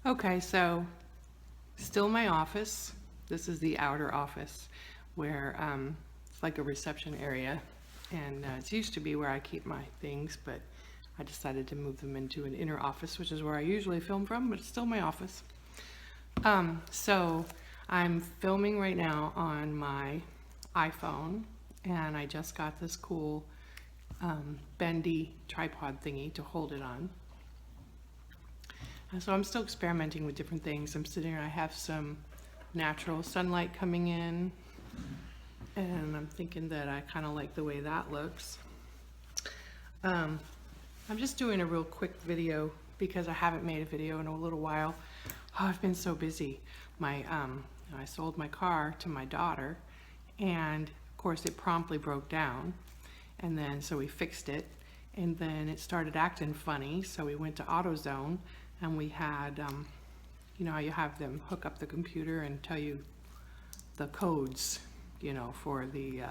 Okay, so still my office. This is the outer office where it's like a reception area, and it used to be where I keep my things, but I decided to move them into an inner office, which is where I usually film from, but it's still my office. So I'm filming right now on my iPhone, and I just got this cool bendy tripod thingy to hold it on. So I'm still experimenting with different things. I'm sitting here, I have some natural sunlight coming in, and I'm thinking that I kind of like the way that looks. I'm just doing a real quick video because I haven't made a video in a little while. Oh, I've been so busy. I sold my car to my daughter, and of course it promptly broke down, and then so we fixed it, and then it started acting funny, so we went to AutoZone, and we had you know how you have them hook up the computer and tell you the codes, you know, for the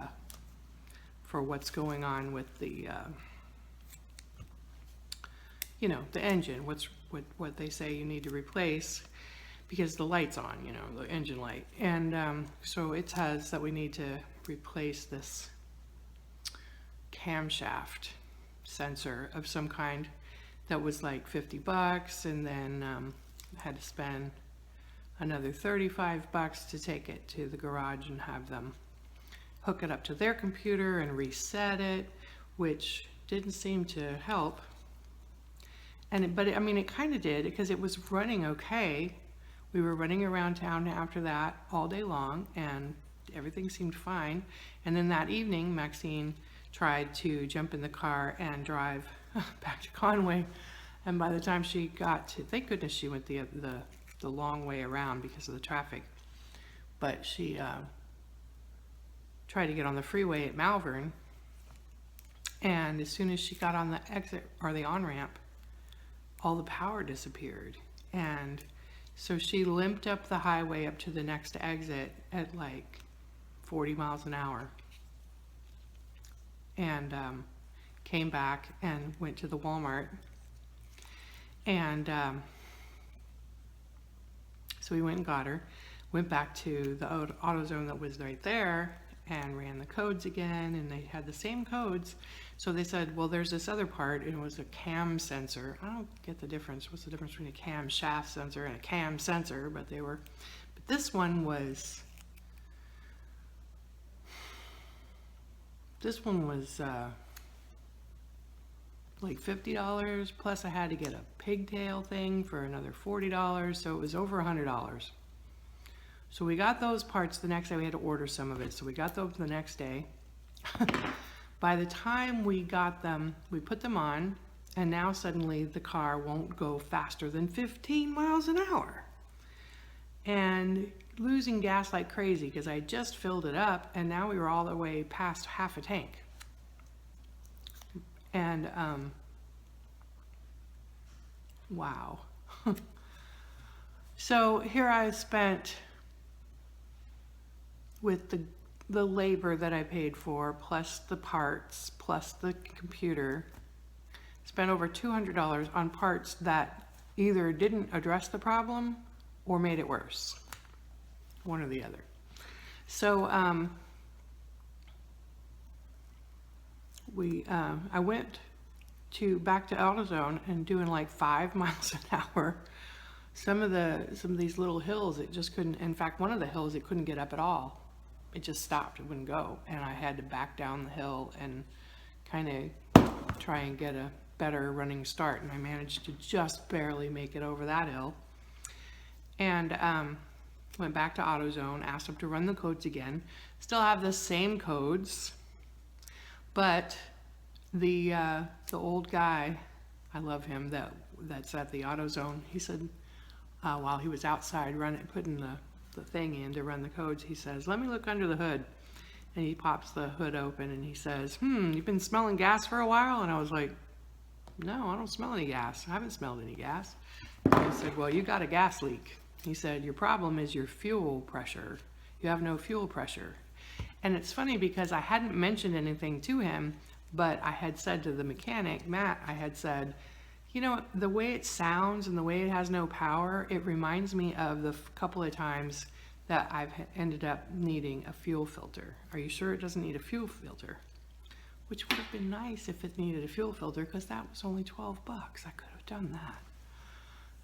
for what's going on with the you know, the engine, what they say you need to replace because the light's on, you know, the engine light. And so it says that we need to replace this camshaft sensor of some kind that was like $50, and then had to spend another $35 to take it to the garage and have them hook it up to their computer and reset it, which didn't seem to help. But I mean, it kind of did, because it was running okay. We were running around town after that all day long, and everything seemed fine. And then that evening, Maxine tried to jump in the car and drive back to Conway. And by the time she got to, thank goodness she went the long way around because of the traffic. But she tried to get on the freeway at Malvern, and as soon as she got on the exit or the on-ramp, all the power disappeared. And so she limped up the highway up to the next exit at like 40 miles an hour, and came back and went to the Walmart. And so we went and got her, went back to the AutoZone that was right there, and ran the codes again, and they had the same codes. So they said, well, there's this other part, and it was a cam sensor. I don't get the difference. What's the difference between a cam shaft sensor and a cam sensor? But this one was like $50, plus I had to get a pigtail thing for another $40, so it was over $100. So we got those parts the next day. We had to order some of it, so we got those the next day. By the time we got them, we put them on, and now suddenly the car won't go faster than 15 miles an hour. And losing gas like crazy, because I just filled it up, and now we were all the way past half a tank. And wow. So here I spent, with the labor that I paid for, plus the parts, plus the computer, spent over $200 on parts that either didn't address the problem or made it worse, one or the other. So I went back to AutoZone and doing like 5 miles an hour. Some of these little hills, it just couldn't. In fact, one of the hills it couldn't get up at all. It just stopped. It wouldn't go, and I had to back down the hill and kind of try and get a better running start. And I managed to just barely make it over that hill. And went back to AutoZone, asked them to run the codes again. Still have the same codes. But the old guy, I love him, that's at the AutoZone, he said, while he was outside putting the thing in to run the codes, he says, let me look under the hood. And he pops the hood open and he says, you've been smelling gas for a while? And I was like, no, I don't smell any gas. I haven't smelled any gas. And he said, well, you got a gas leak. He said, your problem is your fuel pressure. You have no fuel pressure. And it's funny because I hadn't mentioned anything to him, but I had said to the mechanic, Matt, I had said, You know, the way it sounds and the way it has no power, it reminds me of the couple of times that I've ended up needing a fuel filter. Are you sure it doesn't need a fuel filter? Which would have been nice if it needed a fuel filter, because that was only 12 bucks. I could have done that.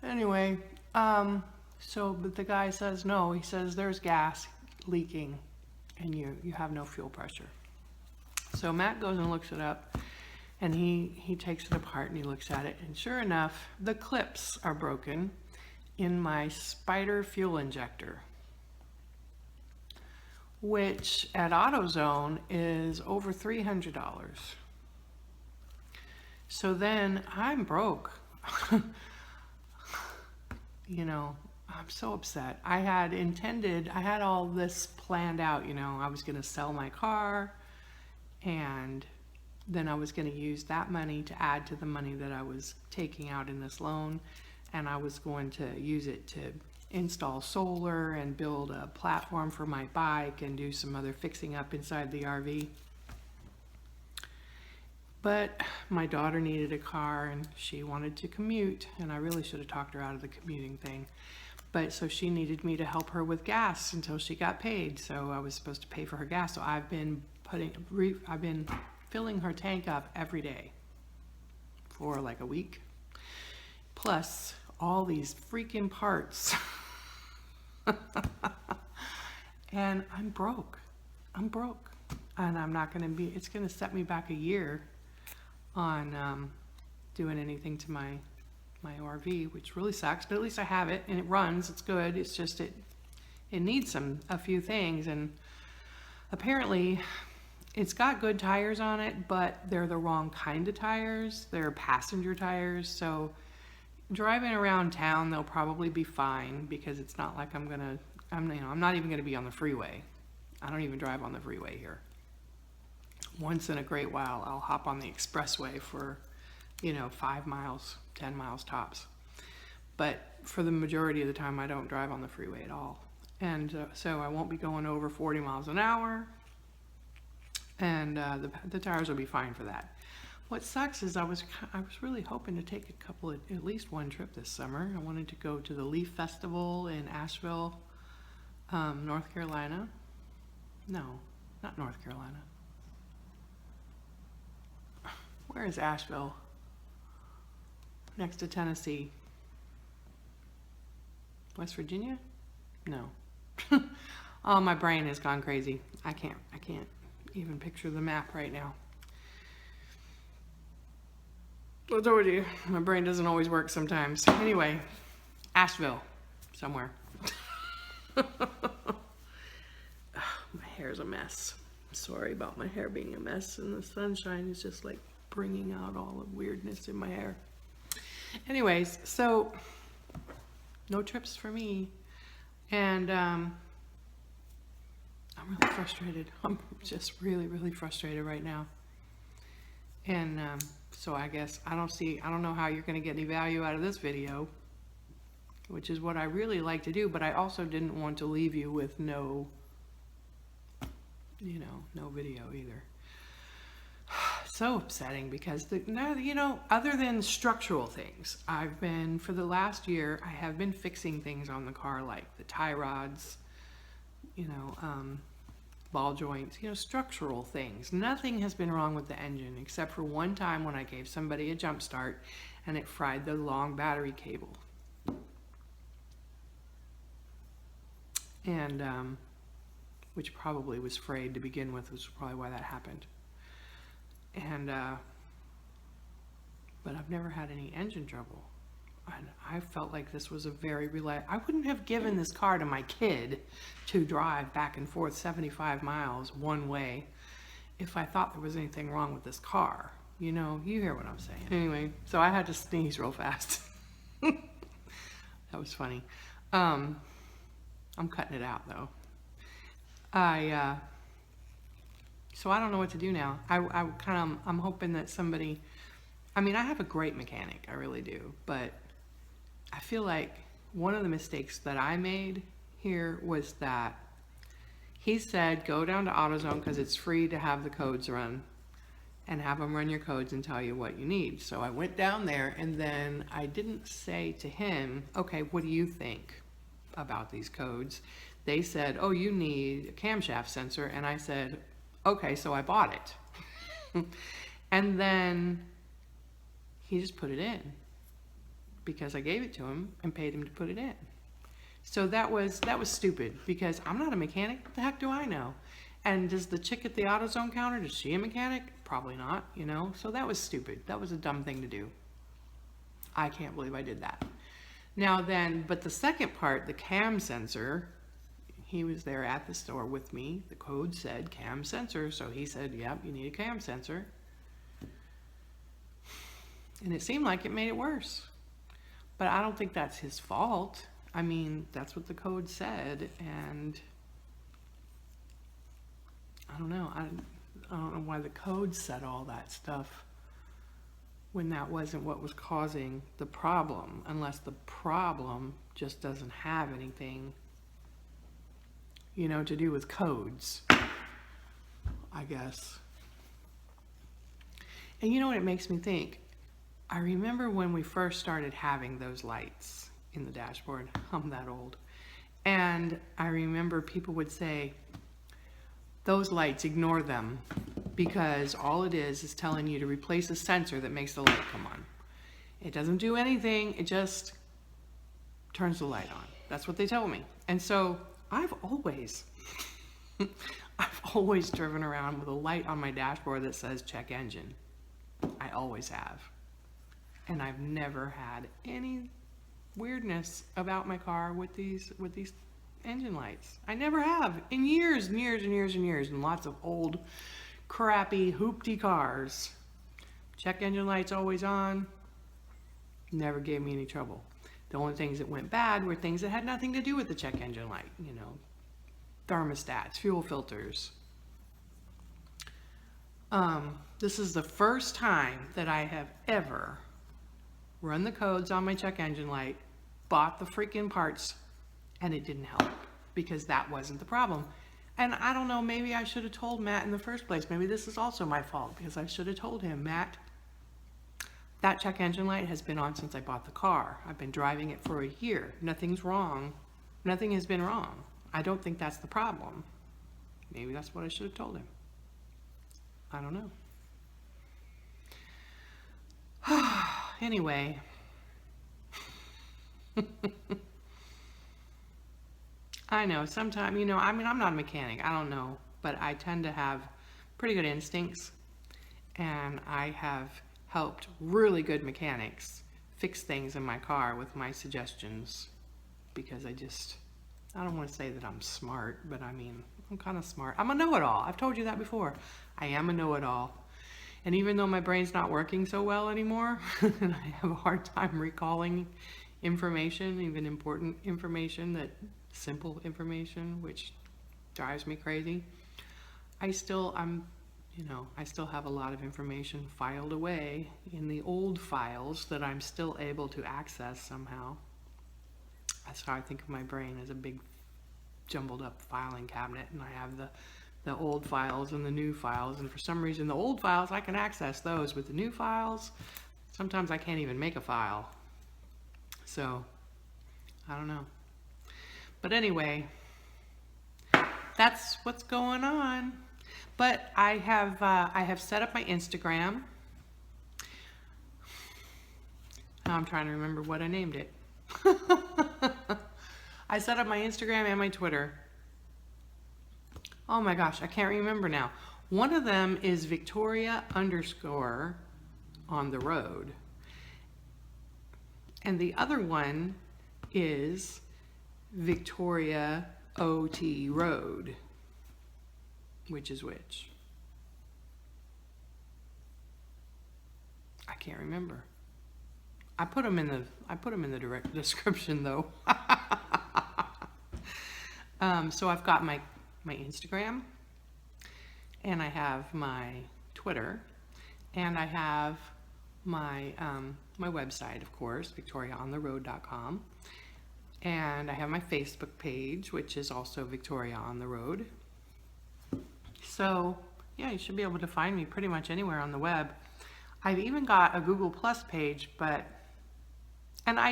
Anyway, but the guy says no. He says there's gas leaking and you have no fuel pressure. So Matt goes and looks it up, and he takes it apart and he looks at it, and sure enough, the clips are broken in my Spider fuel injector, which at AutoZone is over $300. So then I'm broke. You know, I'm so upset. I had all this planned out, you know. I was going to sell my car, and then I was going to use that money to add to the money that I was taking out in this loan, and I was going to use it to install solar and build a platform for my bike and do some other fixing up inside the RV. But my daughter needed a car and she wanted to commute, and I really should have talked her out of the commuting thing. But so she needed me to help her with gas until she got paid. So I was supposed to pay for her gas. So I've been filling her tank up every day for like a week. Plus all these freaking parts. And I'm broke. And I'm not going to be, it's going to set me back a year on doing anything to my RV, which really sucks, but at least I have it and it runs. It's good. It's just it needs a few things, and apparently it's got good tires on it, but they're the wrong kind of tires. They're passenger tires, so driving around town they'll probably be fine, because it's not like I'm not even gonna be on the freeway. I don't even drive on the freeway here. Once in a great while I'll hop on the expressway for 5 miles, 10 miles tops, but for the majority of the time I don't drive on the freeway at all. And so I won't be going over 40 miles an hour, and the tires will be fine for that. What sucks is I was really hoping to take at least one trip this summer. I wanted to go to the Leaf Festival in Asheville, North Carolina. No, not North Carolina. Where is Asheville? Next to Tennessee. West Virginia? No. Oh, my brain has gone crazy. I can't even picture the map right now. I told you, my brain doesn't always work sometimes. Anyway, Asheville, somewhere. My hair's a mess. Sorry about my hair being a mess, and the sunshine is just like bringing out all the weirdness in my hair. Anyways, so no trips for me, and I'm really frustrated. I'm just really frustrated right now. And so I guess I don't know how you're going to get any value out of this video, which is what I really like to do, but I also didn't want to leave you with no video either. So upsetting, because other than structural things, for the last year, I have been fixing things on the car, like the tie rods, ball joints, structural things. Nothing has been wrong with the engine, except for one time when I gave somebody a jump start and it fried the long battery cable. And, which probably was frayed to begin with, which is probably why that happened. And, but I've never had any engine trouble. And I felt like this was a very reliable. I wouldn't have given this car to my kid to drive back and forth 75 miles one way if I thought there was anything wrong with this car. You hear what I'm saying. Anyway, so I had to sneeze real fast. That was funny. I'm cutting it out though. So I don't know what to do now. I'm hoping that somebody, I have a great mechanic, I really do, but I feel like one of the mistakes that I made here was that he said, go down to AutoZone because it's free to have the codes run. and have them run your codes and tell you what you need. So I went down there, and then I didn't say to him, okay, what do you think about these codes? They said, oh, you need a camshaft sensor. And I said, okay, so I bought it. And then he just put it in because I gave it to him and paid him to put it in. So that was stupid, because I'm not a mechanic. What the heck do I know? And does the chick at the AutoZone counter, is she a mechanic? Probably not, you know? So that was stupid. That was a dumb thing to do. I can't believe I did that. Now then, but the second part, the cam sensor, he was there at the store with me. The code said cam sensor, so he said, yep, you need a cam sensor. And it seemed like it made it worse. But I don't think that's his fault. I mean, that's what the code said, and I don't know. I don't know why the code said all that stuff when that wasn't what was causing the problem, unless the problem just doesn't have anything, you know, to do with codes, I guess. And you know what it makes me think? I remember when we first started having those lights in the dashboard. I'm that old. And I remember people would say, those lights, ignore them, because all it is telling you to replace a sensor that makes the light come on. It doesn't do anything, it just turns the light on. That's what they told me. And so I've always driven around with a light on my dashboard that says check engine. I always have. And I've never had any weirdness about my car with these engine lights. I never have, in years and years and years and years, and lots of old crappy hoopty cars. Check engine lights always on, never gave me any trouble. The only things that went bad were things that had nothing to do with the check engine light, you know, thermostats, fuel filters. This is the first time that I have ever run the codes on my check engine light, bought the freaking parts, and it didn't help, because that wasn't the problem. And I don't know, maybe I should have told Matt in the first place. Maybe this is also my fault, because I should have told him, Matt, that check engine light has been on since I bought the car. I've been driving it for a year. Nothing's wrong. Nothing has been wrong. I don't think that's the problem. Maybe that's what I should have told him. I don't know. Anyway. I know, sometimes, you know, I mean, I'm not a mechanic, I don't know, but I tend to have pretty good instincts, and I have helped really good mechanics fix things in my car with my suggestions, because I don't want to say that I'm smart, but I mean, I'm kind of smart. I'm a know-it-all. I've told you that before. I am a know-it-all. And even though my brain's not working so well anymore, and I have a hard time recalling information, even important information, simple information, which drives me crazy, I still have a lot of information filed away in the old files that I'm still able to access somehow. That's how I think of my brain, as a big jumbled up filing cabinet, and I have the old files and the new files, and for some reason the old files I can access those, with the new files sometimes I can't even make a file. So I don't know, but anyway, that's what's going on. But I have set up my Instagram. Now I'm trying to remember what I named it. I set up my Instagram and my Twitter. Oh my gosh, I can't remember now. One of them is VictoriaOnTheRoad. And the other one is VictoriaOTRoad. Which is which? I can't remember. I put them in the direct description though. So I've got my Instagram, and I have my Twitter, and I have my my website, of course, VictoriaOnTheRoad.com, and I have my Facebook page, which is also Victoria on the Road. So Yeah, you should be able to find me pretty much anywhere on the web. I've even got a Google Plus page, but, and when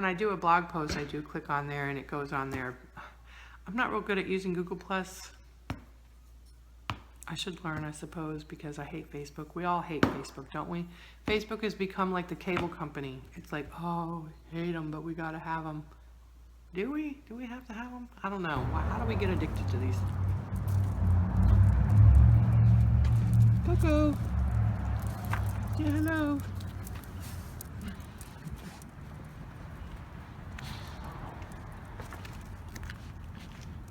I do a blog post, I do click on there and it goes on there. I'm not real good at using Google Plus. I should learn, I suppose, because I hate Facebook. We all hate Facebook, don't we? Facebook has become like the cable company. It's like, oh, we hate them, but we gotta have them. Do we? Do we have to have them? I don't know. How do we get addicted to these? Coco. Yeah, hello.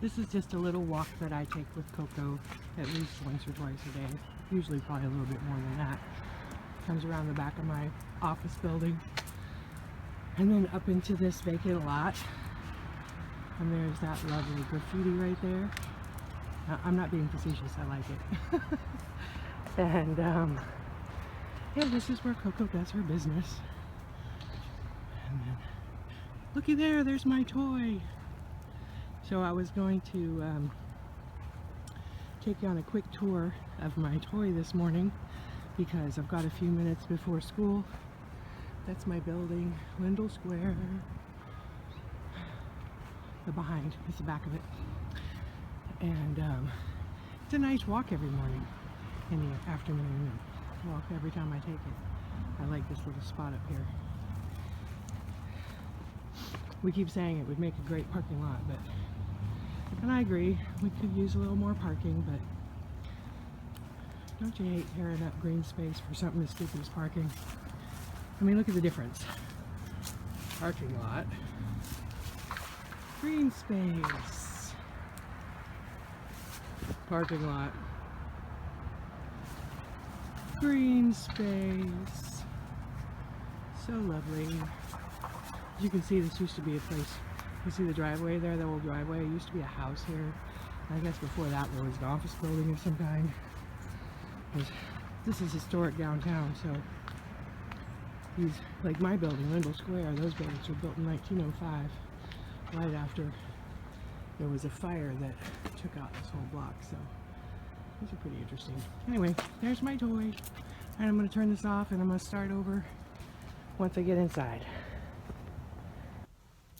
This is just a little walk that I take with Coco at least once or twice a day. Usually probably a little bit more than that. Comes around the back of my office building and then up into this vacant lot. And there's that lovely graffiti right there. I'm not being facetious, I like it. And yeah, this is where Coco does her business. And then, looky there, there's my toy. So I was going to take you on a quick tour of my toy this morning because I've got a few minutes before school. That's my building, Wendell Square. The behind is the back of it. And it's a nice walk every morning in the afternoon. And walk every time I take it. I like this little spot up here. We keep saying it would make a great parking lot, but, and I agree, we could use a little more parking, but don't you hate tearing up green space for something as stupid as parking? I mean, look at the difference. Parking lot, green space, parking lot, green space, so lovely. As you can see, this used to be a place. You see the driveway there, the old driveway? It used to be a house here. I guess before that there was an office building of some kind. This is historic downtown, so these, like my building, Wendell Square, those buildings were built in 1905, right after there was a fire that took out this whole block, so these are pretty interesting. Anyway, there's my toy. And I'm going to turn this off and I'm going to start over once I get inside.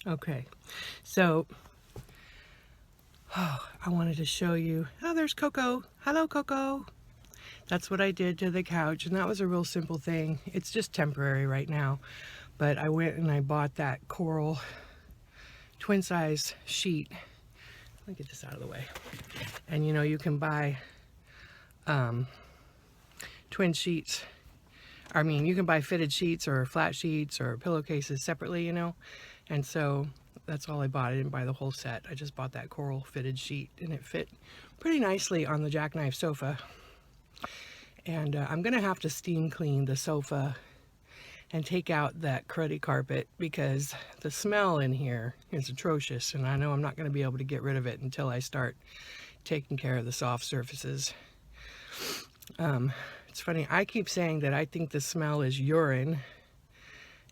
Okay, so I wanted to show you. Oh, there's Coco. Hello, Coco. That's what I did to the couch, and that was a real simple thing. It's just temporary right now, but I went and I bought that coral twin size sheet. Let me get this out of the way. And you know, you can buy twin sheets. I mean, you can buy fitted sheets or flat sheets or pillowcases separately, you know. And so that's all I bought. I didn't buy the whole set. I just bought that coral fitted sheet, and it fit pretty nicely on the jackknife sofa. And I'm gonna have to steam clean the sofa and take out that cruddy carpet because the smell in here is atrocious, and I know I'm not gonna be able to get rid of it until I start taking care of the soft surfaces. It's funny, I keep saying that I think the smell is urine,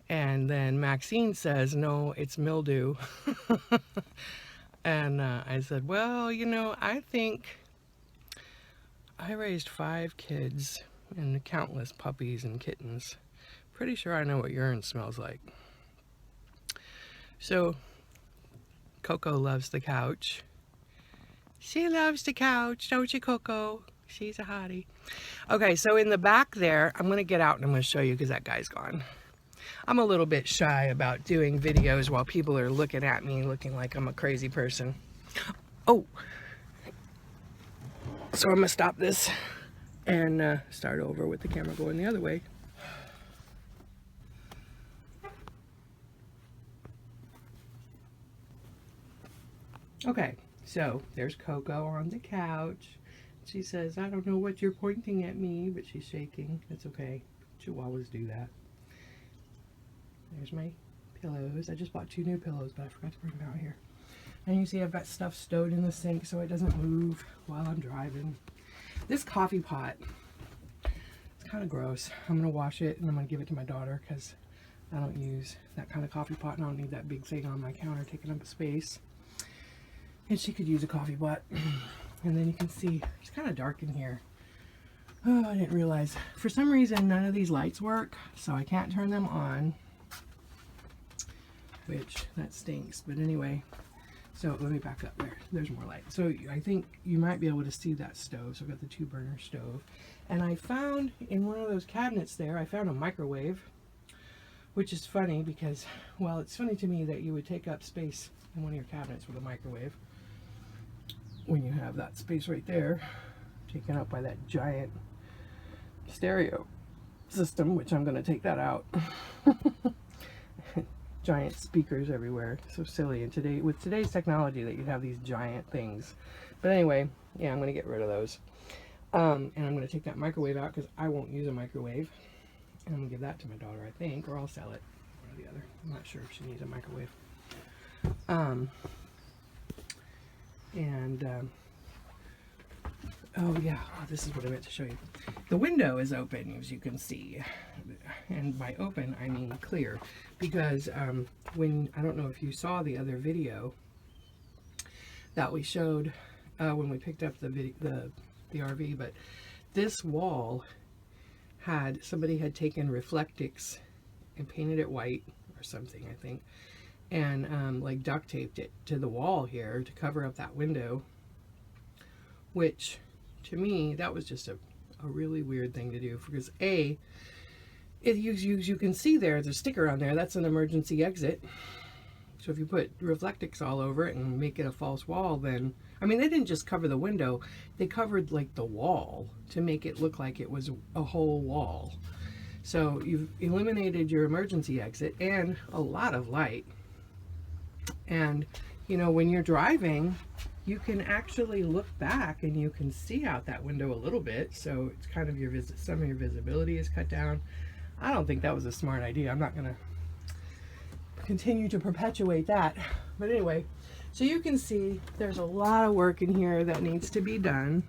and then Maxine says, no, it's mildew. And I said, well, you know, I think I raised 5 kids and countless puppies and kittens. Pretty sure I know what urine smells like. So, Coco loves the couch. She loves the couch, don't you, Coco? She's a hottie. Okay, so in the back there, I'm going to get out and I'm going to show you because that guy's gone. I'm a little bit shy about doing videos while people are looking at me looking like I'm a crazy person. Oh! So I'm going to stop this and start over with the camera going the other way. Okay, so there's Coco on the couch. She says, I don't know what you're pointing at me, but she's shaking. It's okay. Chihuahuas do that. There's my pillows. I just bought 2 new pillows, but I forgot to bring them out here. And you see I've got stuff stowed in the sink so it doesn't move while I'm driving. This coffee pot, it's kind of gross. I'm going to wash it and I'm going to give it to my daughter because I don't use that kind of coffee pot and I don't need that big thing on my counter taking up space. And she could use a coffee pot. And then you can see it's kind of dark in here. Oh, I didn't realize. For some reason, none of these lights work, so I can't turn them on, which that stinks. But anyway, so let me back up there. There's more light. So I think you might be able to see that stove. So I've got the 2-burner stove. And I found in one of those cabinets there, I found a microwave, which is funny because, well, it's funny to me that you would take up space in one of your cabinets with a microwave when you have that space right there taken up by that giant stereo system, which I'm going to take that out. Giant speakers everywhere. So silly. And today, with today's technology, that you have these giant things. But anyway, yeah, I'm going to get rid of those. And I'm going to take that microwave out because I won't use a microwave. And I'm going to give that to my daughter, I think, or I'll sell it. One or the other. I'm not sure if she needs a microwave. Oh yeah, this is what I meant to show you. The window is open, as you can see. And by open, I mean clear. Because when, I don't know if you saw the other video that we showed when we picked up the RV, but this wall had, somebody had taken Reflectix and painted it white or something, I think, and like duct taped it to the wall here to cover up that window, which to me, that was just a really weird thing to do, because A, you can see there's a sticker on there, that's an emergency exit. So if you put Reflectix all over it and make it a false wall, then, I mean, they didn't just cover the window, they covered like the wall to make it look like it was a whole wall. So you've eliminated your emergency exit and a lot of light. And, you know, when you're driving, you can actually look back and you can see out that window a little bit. So it's kind of some of your visibility is cut down. I don't think that was a smart idea. I'm not going to continue to perpetuate that. But anyway, so you can see there's a lot of work in here that needs to be done.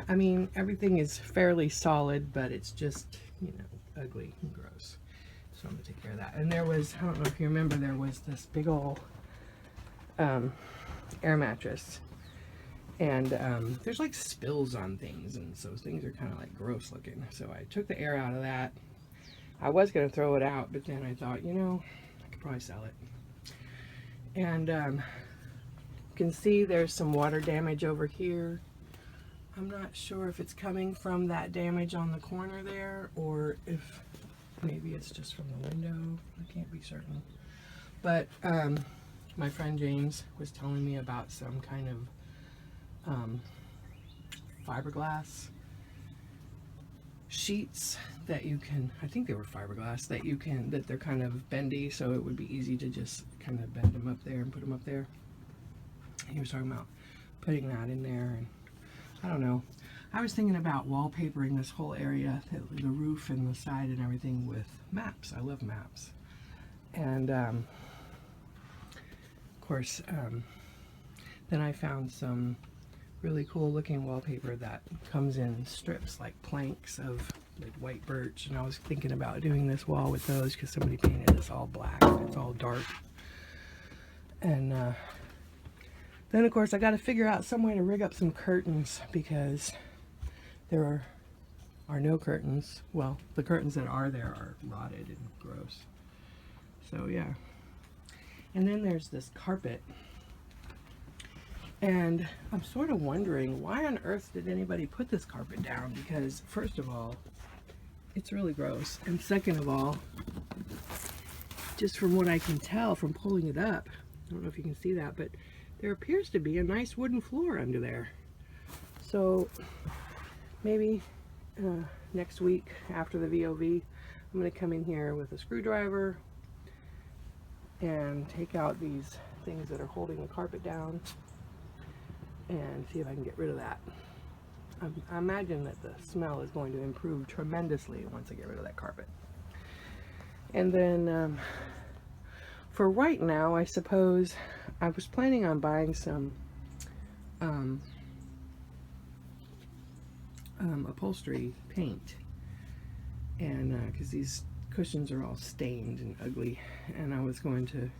I mean, everything is fairly solid, but it's just, you know, ugly and gross. So I'm going to take care of that. And there was, I don't know if you remember, there was this big old air mattress. And there's like spills on things, and so things are kind of like gross looking. So I took the air out of that. I was going to throw it out, but then I thought, you know, I could probably sell it. And you can see there's some water damage over here. I'm not sure if it's coming from that damage on the corner there, or if maybe it's just from the window. I can't be certain. But my friend James was telling me about some kind of fiberglass sheets that you can, I think they were fiberglass, that they're kind of bendy, so it would be easy to just kind of bend them up there and put them up there. He was talking about putting that in there, and I don't know. I was thinking about wallpapering this whole area, the roof and the side and everything, with maps. I love maps. And of course, then I found some really cool looking wallpaper that comes in strips, like planks of like white birch, and I was thinking about doing this wall with those because somebody painted this all black. It's all dark. And then of course I got to figure out some way to rig up some curtains, because there are no curtains. Well, the curtains that are there are rotted and gross. So yeah. And then there's this carpet. And I'm sort of wondering, why on earth did anybody put this carpet down? Because first of all, it's really gross. And second of all, just from what I can tell from pulling it up, I don't know if you can see that, but there appears to be a nice wooden floor under there. So maybe next week after the VOV, I'm going to come in here with a screwdriver and take out these things that are holding the carpet down and see if I can get rid of that. I imagine that the smell is going to improve tremendously once I get rid of that carpet. And then for right now, I suppose I was planning on buying some upholstery paint, and because these cushions are all stained and ugly, and I was going to,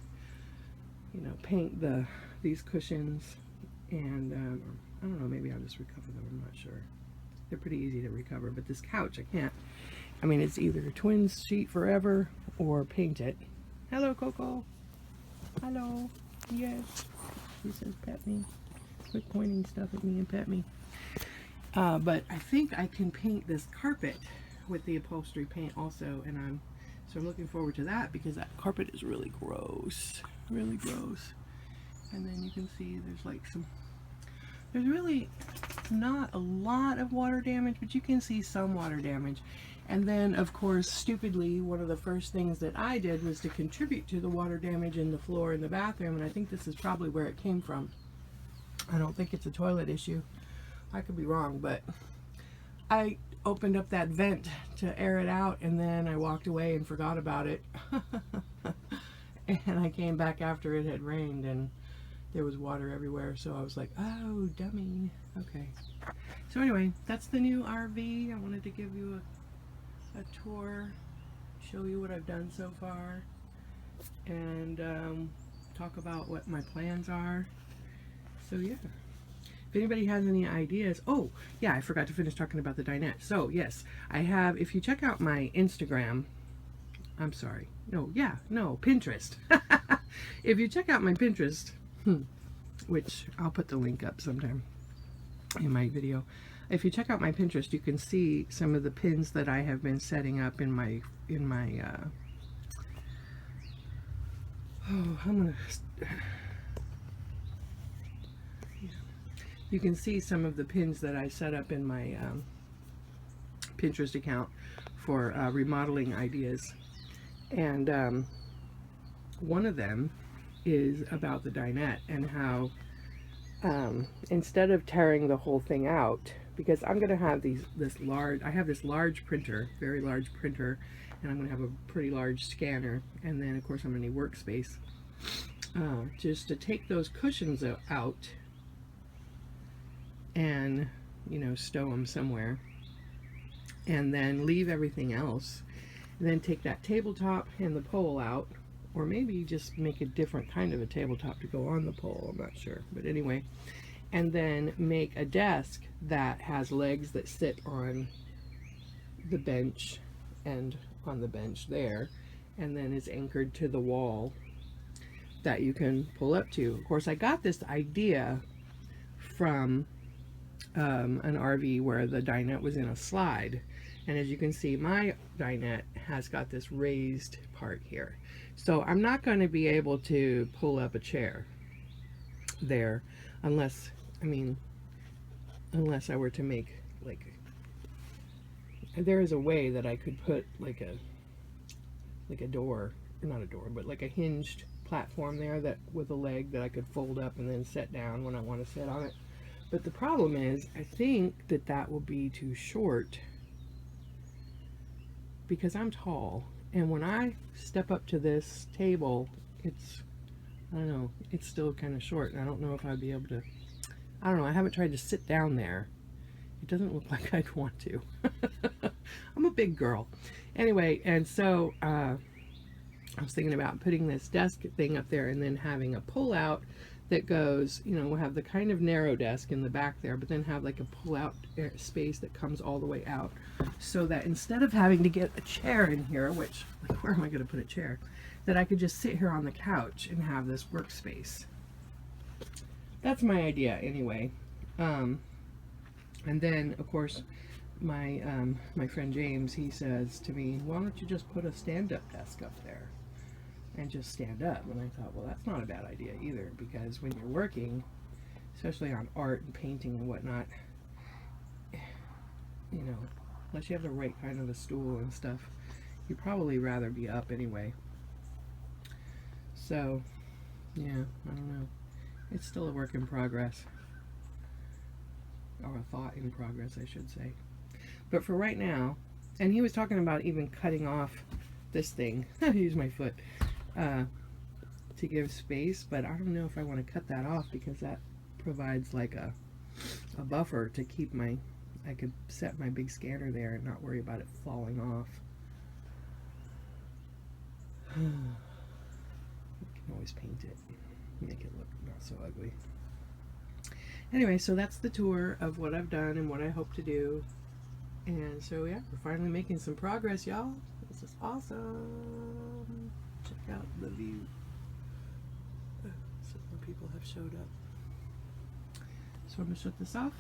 you know, paint these cushions and I don't know, maybe I'll just recover them, I'm not sure. They're pretty easy to recover, but this couch, I can't. I mean, it's either twin sheet forever or paint it. Hello, Coco. Hello. Yes. She says pet me. Quit pointing stuff at me and pet me. But I think I can paint this carpet with the upholstery paint also, and I'm looking forward to that because that carpet is really gross. Really gross. And then you can see there's like there's really not a lot of water damage, but you can see some water damage. And then, of course, stupidly, one of the first things that I did was to contribute to the water damage in the floor in the bathroom, and I think this is probably where it came from. I don't think it's a toilet issue. I could be wrong, but I opened up that vent to air it out, and then I walked away and forgot about it. And I came back after it had rained, and there was water everywhere, so I was like, oh, dummy. Okay. So anyway, that's the new RV. I wanted to give you a tour, show you what I've done so far, and talk about what my plans are. So yeah, if anybody has any ideas, oh yeah, I forgot to finish talking about the dinette. So yes, I have, if you check out my Instagram, I'm sorry, Pinterest. If you check out my Pinterest, which I'll put the link up sometime in my video. If you check out my Pinterest, you can see some of the pins that I have been setting up in my you can see some of the pins that I set up in my Pinterest account for remodeling ideas, and one of them is about the dinette and how instead of tearing the whole thing out, because I'm going to have I have this large printer, very large printer, and I'm going to have a pretty large scanner, and then of course I'm going to need workspace, just to take those cushions out and, you know, stow them somewhere, and then leave everything else, and then take that tabletop and the pole out, or maybe just make a different kind of a tabletop to go on the pole, I'm not sure, but anyway, and then make a desk that has legs that sit on the bench and on the bench there, and then is anchored to the wall that you can pull up to. Of course, I got this idea from an RV where the dinette was in a slide, and as you can see, my dinette has got this raised part here, so I'm not going to be able to pull up a chair there unless I were to make, like, there is a way that I could put like a door, or not a door, but like a hinged platform there that with a leg that I could fold up and then set down when I want to sit on it. But the problem is, I think that will be too short because I'm tall, and when I step up to this table, it's, I don't know, it's still kind of short, and I don't know if I'd be able to, I don't know, I haven't tried to sit down there. It doesn't look like I'd want to. I'm a big girl. Anyway, and so I was thinking about putting this desk thing up there and then having a pull out that goes, you know, we'll have the kind of narrow desk in the back there, but then have like a pull out space that comes all the way out, so that instead of having to get a chair in here, which, like, where am I going to put a chair, that I could just sit here on the couch and have this workspace. That's my idea anyway. And then of course my friend James, he says to me, why don't you just put a stand-up desk up there and just stand up? And I thought, well, that's not a bad idea either, because when you're working, especially on art and painting and whatnot, you know, unless you have the right kind of a stool and stuff, you'd probably rather be up anyway. So yeah, I don't know, it's still a work in progress, or a thought in progress, I should say. But for right now, and he was talking about even cutting off this thing, use my foot, to give space, but I don't know if I want to cut that off, because that provides like a buffer to keep I could set my big scanner there and not worry about it falling off. You can always paint it, make it look not so ugly. Anyway, so that's the tour of what I've done and what I hope to do. And so yeah, we're finally making some progress, y'all. This is awesome. Check out the view. Some more people have showed up. So I'm gonna shut this off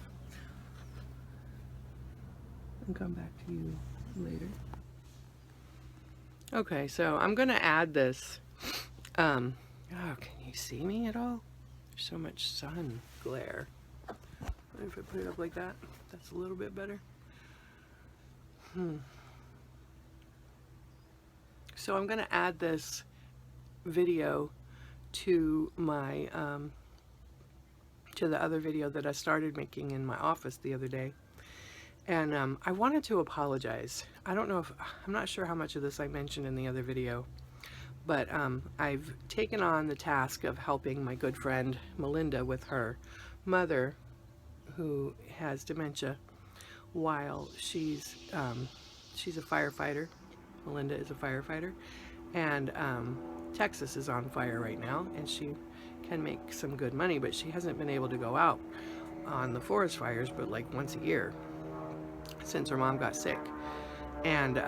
and come back to you later. Okay, so I'm gonna add this. Oh, can you see me at all? There's so much sun glare. If I put it up like that, that's a little bit better. So I'm gonna add this video to my to the other video that I started making in my office the other day. And I wanted to apologize. I don't know if, I'm not sure how much of this I mentioned in the other video, but I've taken on the task of helping my good friend Melinda with her mother, who has dementia, while she's a firefighter. Melinda is a firefighter, and Texas is on fire right now, and she can make some good money, but she hasn't been able to go out on the forest fires but like once a year since her mom got sick. And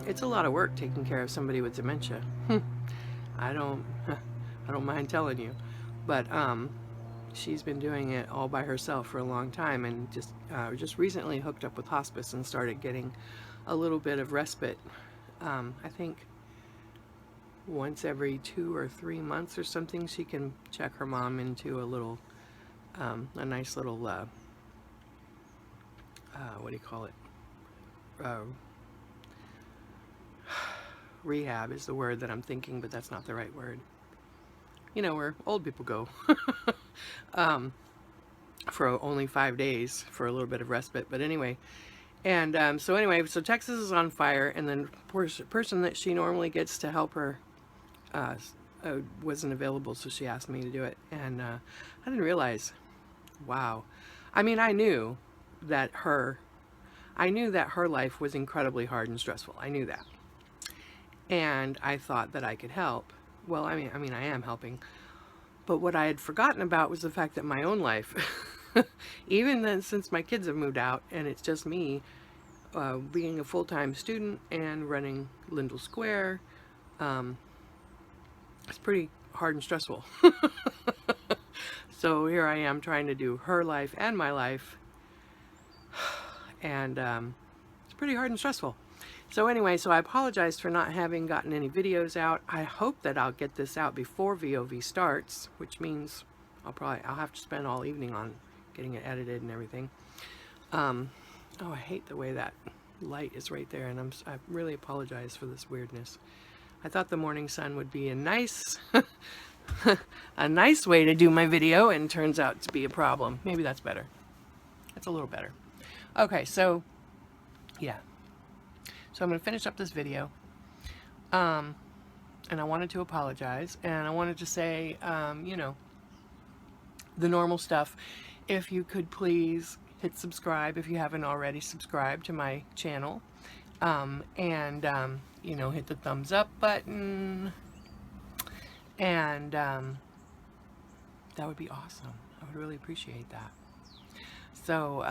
it's a lot of work taking care of somebody with dementia. I don't mind telling you, but she's been doing it all by herself for a long time, and just recently hooked up with hospice and started getting a little bit of respite. I think once every 2 or 3 months or something, she can check her mom into a little, a nice little, what do you call it? Rehab is the word that I'm thinking, but that's not the right word. You know, where old people go for only 5 days for a little bit of respite. But anyway, and so Texas is on fire, and then person that she normally gets to help her wasn't available, so she asked me to do it. And I didn't realize, wow. I mean, I knew that her life was incredibly hard and stressful. I knew that. And I thought that I could help. Well, I mean, I am helping. But what I had forgotten about was the fact that my own life, even then, since my kids have moved out and it's just me, being a full-time student and running Lindell Square, it's pretty hard and stressful. So here I am trying to do her life and my life, and it's pretty hard and stressful. So anyway, so I apologize for not having gotten any videos out. I hope that I'll get this out before VOV starts, which means I'll have to spend all evening on getting it edited and everything. Oh, I hate the way that light is right there, and I really apologize for this weirdness. I thought the morning sun would be a nice a nice way to do my video, and turns out to be a problem. Maybe that's better. That's a little better. Okay, so yeah. So I'm going to finish up this video, and I wanted to apologize, and I wanted to say, you know, the normal stuff. If you could please hit subscribe if you haven't already subscribed to my channel, and you know, hit the thumbs up button, and that would be awesome. I would really appreciate that. So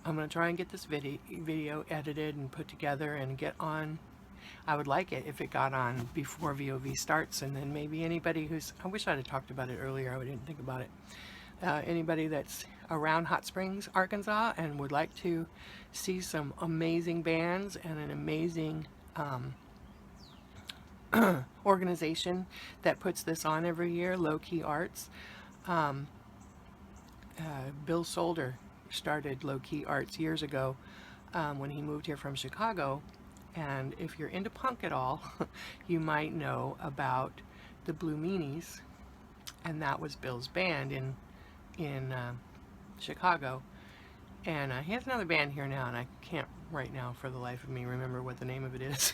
I'm going to try and get this video edited and put together and get on. I would like it if it got on before VOV starts, and then maybe anybody who's, I wish I'd have talked about it earlier, I didn't think about it. Anybody that's around Hot Springs, Arkansas, and would like to see some amazing bands and an amazing organization that puts this on every year, Low Key Arts. Bill Solder started Low Key Arts years ago when he moved here from Chicago, and if you're into punk at all, you might know about the Blue Meanies, and that was Bill's band in Chicago. And he has another band here now, and I can't right now for the life of me remember what the name of it is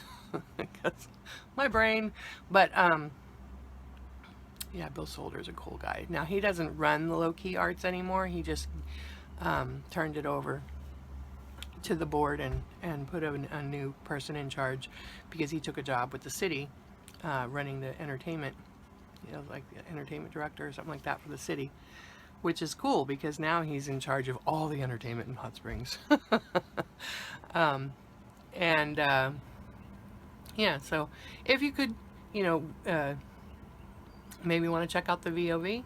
because my brain, but yeah, Bill Solder is a cool guy. Now he doesn't run the Low Key Arts anymore. He just turned it over to the board and put a new person in charge because he took a job with the city running the entertainment you know, like the entertainment director or something like that for the city, which is cool because now he's in charge of all the entertainment in Hot Springs. And yeah, so if you could, you know, maybe want to check out the VOV.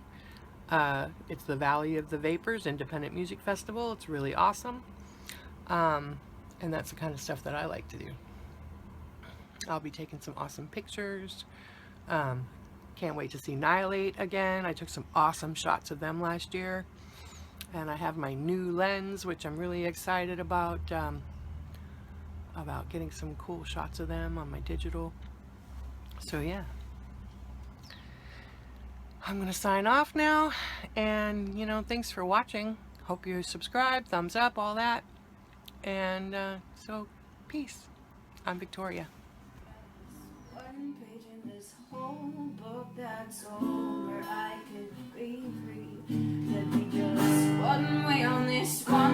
It's the Valley of the Vapors Independent Music Festival. It's really awesome. And that's the kind of stuff that I like to do. I'll be taking some awesome pictures. Can't wait to see Nihilate again. I took some awesome shots of them last year. And I have my new lens, which I'm really excited about getting some cool shots of them on my digital. So yeah. I'm going to sign off now. And, you know, thanks for watching. Hope you subscribe, thumbs up, all that. And so, peace. I'm Victoria. One page in this whole book that's all where I could be free. Let me just one way on this one.